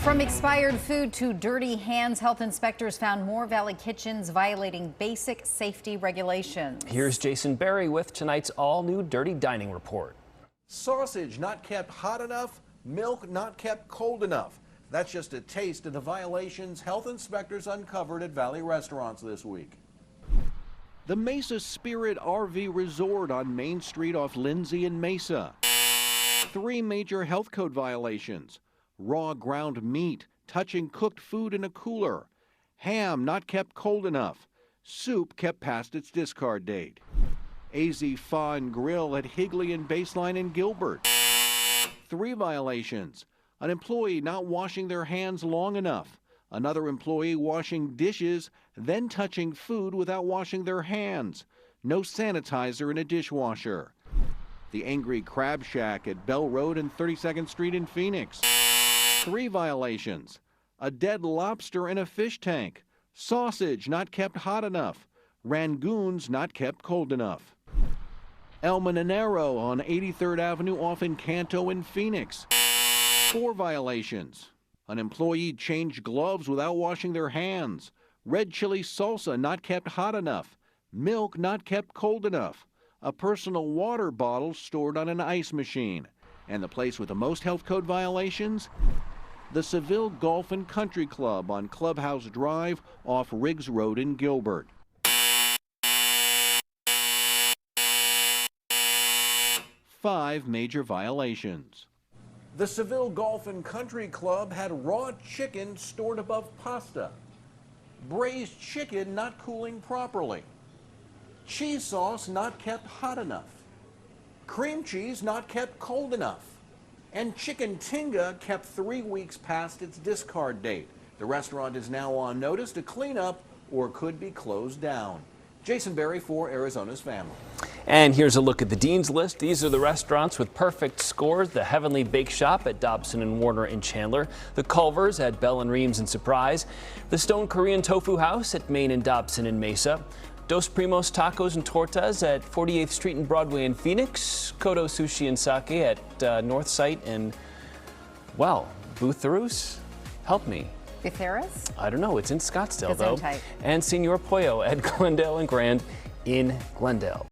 From expired food to dirty hands, health inspectors found more Valley kitchens violating basic safety regulations. Here's Jason Berry with tonight's all-new Dirty Dining Report. Sausage not kept hot enough, milk not kept cold enough. That's just a taste of the violations health inspectors uncovered at Valley restaurants this week. The Mesa Spirit RV Resort on Main Street off Lindsay and Mesa. 3 major health code violations. Raw ground meat, touching cooked food in a cooler. Ham not kept cold enough. Soup kept past its discard date. AZ Pho and Grill at Higley and Baseline in Gilbert. 3 violations. An employee not washing their hands long enough. Another employee washing dishes, then touching food without washing their hands. No sanitizer in a dishwasher. The Angry Crab Shack at Bell Road and 32nd Street in Phoenix. 3 violations. A dead lobster in a fish tank. Sausage not kept hot enough. Rangoons not kept cold enough. El Mananero on 83rd Avenue off Encanto in Phoenix. 4 violations. An employee changed gloves without washing their hands. Red chili salsa not kept hot enough. Milk not kept cold enough. A personal water bottle stored on an ice machine. And the place with the most health code violations? The Seville Golf and Country Club on Clubhouse Drive off Riggs Road in Gilbert. 5 major violations. The Seville Golf and Country Club had raw chicken stored above pasta. Braised chicken not cooling properly. Cheese sauce not kept hot enough. Cream cheese not kept cold enough. And chicken tinga kept 3 weeks past its discard date. The restaurant is now on notice to clean up or could be closed down. Jason Berry for Arizona's Family. And here's a look at the Dean's List. These are the restaurants with perfect scores. The Heavenly Bake Shop at Dobson and Warner in Chandler. The Culvers at Bell and Reams in Surprise. The Stone Korean Tofu House at Main and Dobson in Mesa. Dos Primos Tacos and Tortas at 48th Street and Broadway in Phoenix. Kodo Sushi and Sake at North Site and, well, Bootheroos? Help me. Butheras? I don't know. It's in Scottsdale, though. Gesundheit. And Senor Pollo at Glendale and Grand in Glendale.